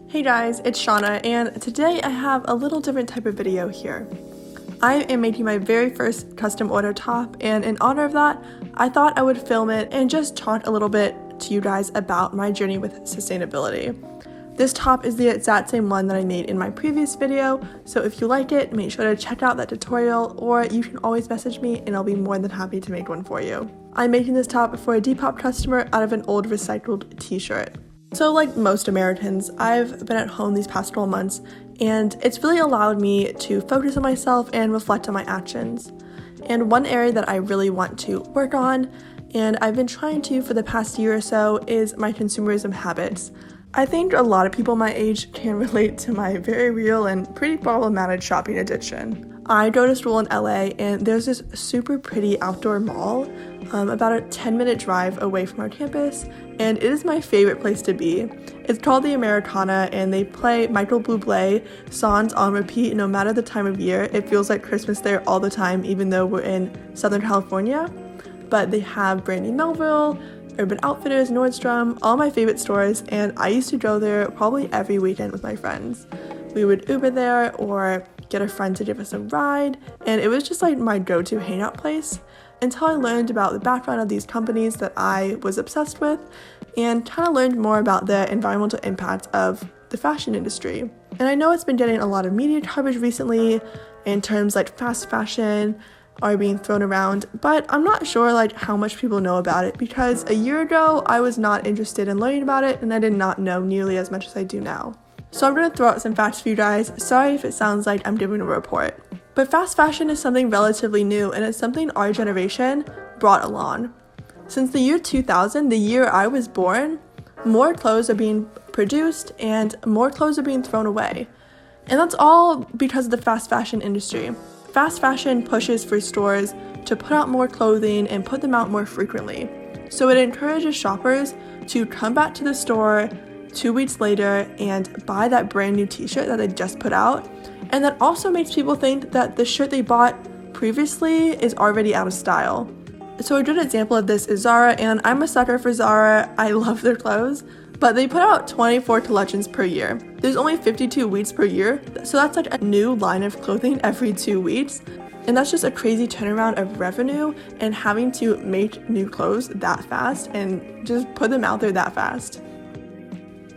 Hey guys, it's Shauna, and today I have a little different type of video here. I am making my very first custom order top, and in honor of that, I thought I would film it and just talk a little bit to you guys about my journey with sustainability. This top is the exact same one that I made in my previous video, so if you like it, make sure to check out that tutorial, or you can always message me and I'll be more than happy to make one for you. I'm making this top for a Depop customer out of an old recycled t-shirt. So like most Americans, I've been at home these past 12 months, and it's really allowed me to focus on myself and reflect on my actions. And one area that I really want to work on, and I've been trying to for the past year or so, is my consumerism habits. I think a lot of people my age can relate to my very real and pretty problematic shopping addiction. I go to school in LA, and there's this super pretty outdoor mall about a 10-minute drive away from our campus, and it is my favorite place to be. It's called the Americana, and they play Michael Bublé songs on repeat no matter the time of year. It feels like Christmas there all the time, even though we're in Southern California. But they have Brandy Melville, Urban Outfitters, Nordstrom, all my favorite stores, and I used to go there probably every weekend with my friends. We would Uber there or get a friend to give us a ride, and it was just like my go-to hangout place until I learned about the background of these companies that I was obsessed with and kind of learned more about the environmental impact of the fashion industry. And I know it's been getting a lot of media coverage recently, in terms like fast fashion are being thrown around, but I'm not sure like how much people know about it, because a year ago I was not interested in learning about it and I did not know nearly as much as I do now. So I'm going to throw out some facts for you guys. Sorry if it sounds like I'm giving a report. But fast fashion is something relatively new, and it's something our generation brought along. Since the year 2000, the year I was born, more clothes are being produced and more clothes are being thrown away. And that's all because of the fast fashion industry. Fast fashion pushes for stores to put out more clothing and put them out more frequently. So it encourages shoppers to come back to the store 2 weeks later and buy that brand new t-shirt that they just put out. And that also makes people think that the shirt they bought previously is already out of style. So a good example of this is Zara, and I'm a sucker for Zara. I love their clothes, but they put out 24 collections per year. There's only 52 weeks per year, so that's like a new line of clothing every 2 weeks. And that's just a crazy turnaround of revenue and having to make new clothes that fast and just put them out there that fast.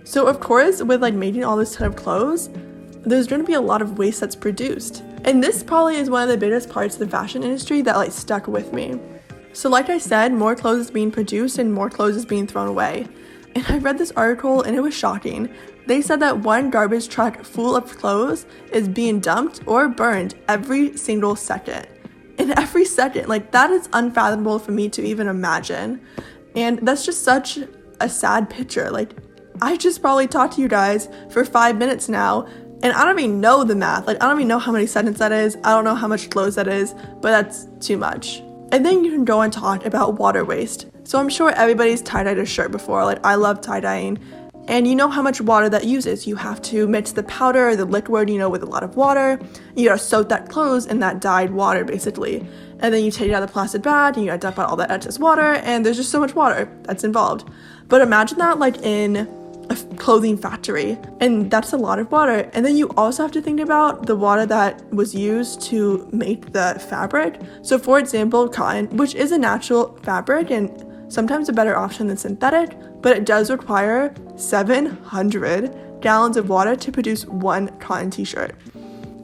So of course, with like making all this ton of clothes, there's going to be a lot of waste that's produced. And this probably is one of the biggest parts of the fashion industry that like stuck with me. So like I said, more clothes is being produced and more clothes is being thrown away. And I read this article and it was shocking. They said that one garbage truck full of clothes is being dumped or burned every single second. And every second, like that is unfathomable for me to even imagine. And that's just such a sad picture. Like I just probably talked to you guys for 5 minutes now, and I don't even know the math. Like I don't even know how many seconds that is. I don't know how much clothes that is, but that's too much. And then you can go and talk about water waste. So I'm sure everybody's tie-dyed a shirt before. Like I love tie-dyeing. And you know how much water that uses. You have to mix the powder or the liquid, with a lot of water. You gotta soak that clothes in that dyed water, basically. And then you take it out of the plastic bag and you gotta dump out all that excess water, and there's just so much water that's involved. But imagine that like in a clothing factory, and that's a lot of water. And then you also have to think about the water that was used to make the fabric. So for example, cotton, which is a natural fabric and sometimes a better option than synthetic, but it does require 700 gallons of water to produce one cotton t-shirt.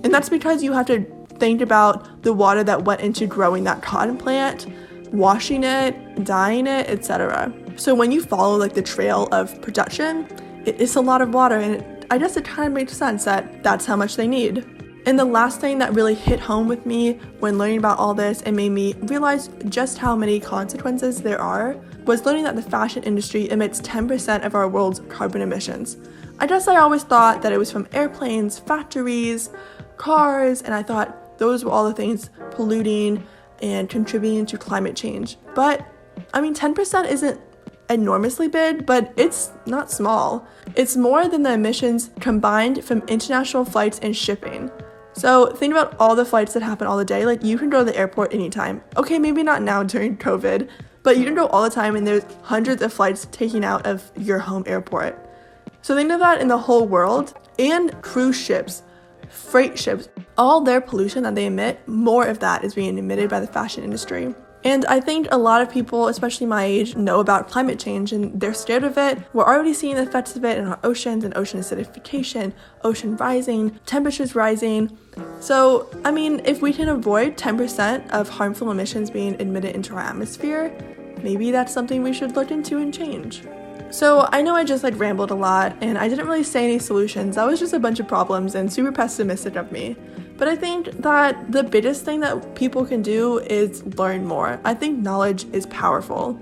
And that's because you have to think about the water that went into growing that cotton plant, washing it, dyeing it, etc. So when you follow like the trail of production, it's a lot of water, and I guess it kind of makes sense that that's how much they need. And the last thing that really hit home with me when learning about all this and made me realize just how many consequences there are was learning that the fashion industry emits 10% of our world's carbon emissions. I guess I always thought that it was from airplanes, factories, cars, and I thought those were all the things polluting and contributing to climate change. But I mean, 10% isn't enormously big, but it's not small. It's more than the emissions combined from international flights and shipping. So think about all the flights that happen all the day. Like, you can go to the airport anytime. Okay, maybe not now during COVID, but you can go all the time, and there's hundreds of flights taking out of your home airport. So think of that in the whole world. And cruise ships, freight ships, all their pollution that they emit, more of that is being emitted by the fashion industry. And I think a lot of people, especially my age, know about climate change and they're scared of it. We're already seeing the effects of it in our oceans and ocean acidification, ocean rising, temperatures rising. So, I mean, if we can avoid 10% of harmful emissions being emitted into our atmosphere, maybe that's something we should look into and change. So I know I just rambled a lot and I didn't really say any solutions. That was just a bunch of problems and super pessimistic of me. But I think that the biggest thing that people can do is learn more. I think knowledge is powerful.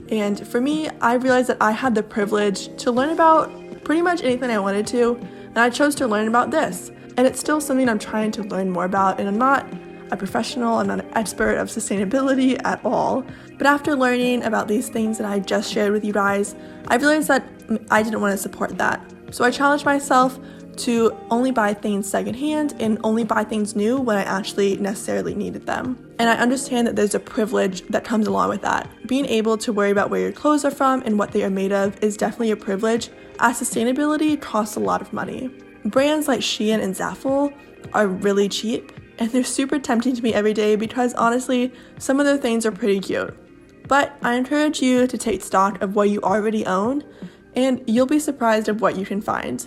And for me, I realized that I had the privilege to learn about pretty much anything I wanted to, and I chose to learn about this. And it's still something I'm trying to learn more about, and I'm not a professional, I'm not an expert of sustainability at all. But after learning about these things that I just shared with you guys, I realized that I didn't want to support that. So I challenged myself to only buy things secondhand and only buy things new when I actually necessarily needed them. And I understand that there's a privilege that comes along with that. Being able to worry about where your clothes are from and what they are made of is definitely a privilege, as sustainability costs a lot of money. Brands like Shein and Zaful are really cheap, and they're super tempting to me every day because honestly, some of their things are pretty cute. But I encourage you to take stock of what you already own, and you'll be surprised of what you can find.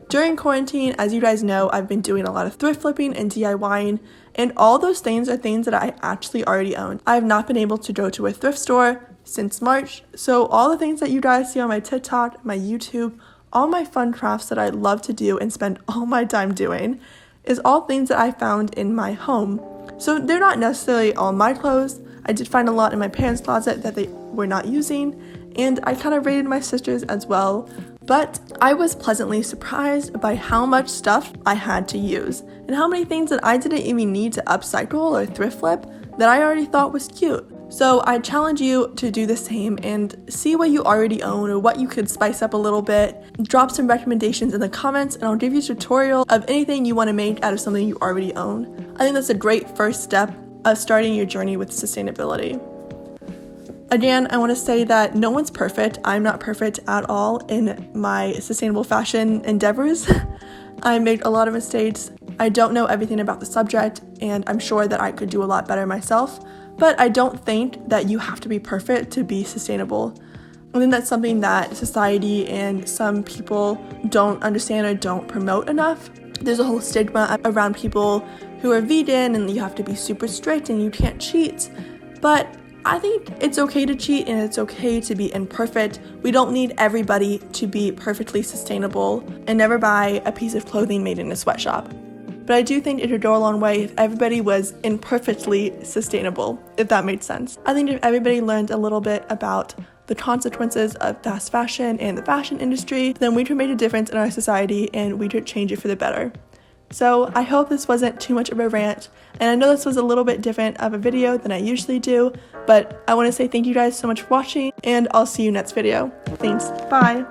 During quarantine, as you guys know, I've been doing a lot of thrift flipping and DIYing, and all those things are things that I actually already own. I have not been able to go to a thrift store since March, so all the things that you guys see on my TikTok, my YouTube, all my fun crafts that I love to do and spend all my time doing is all things that I found in my home. So they're not necessarily all my clothes. I did find a lot in my parents' closet that they were not using, and I kind of raided my sister's as well. But I was pleasantly surprised by how much stuff I had to use and how many things that I didn't even need to upcycle or thrift flip that I already thought was cute. So I challenge you to do the same and see what you already own or what you could spice up a little bit. Drop some recommendations in the comments and I'll give you a tutorial of anything you want to make out of something you already own. I think that's a great first step of starting your journey with sustainability. Again, I want to say that no one's perfect. I'm not perfect at all in my sustainable fashion endeavors. I make a lot of mistakes. I don't know everything about the subject, and I'm sure that I could do a lot better myself, but I don't think that you have to be perfect to be sustainable. I think that's something that society and some people don't understand or don't promote enough. There's a whole stigma around people who are vegan and you have to be super strict and you can't cheat, but I think it's okay to cheat and it's okay to be imperfect. We don't need everybody to be perfectly sustainable, and never buy a piece of clothing made in a sweatshop. But I do think it would go a long way if everybody was imperfectly sustainable, if that made sense. I think if everybody learned a little bit about the consequences of fast fashion and the fashion industry, then we could make a difference in our society and we could change it for the better. So I hope this wasn't too much of a rant, and I know this was a little bit different of a video than I usually do, but I want to say thank you guys so much for watching, and I'll see you next video. Thanks, bye!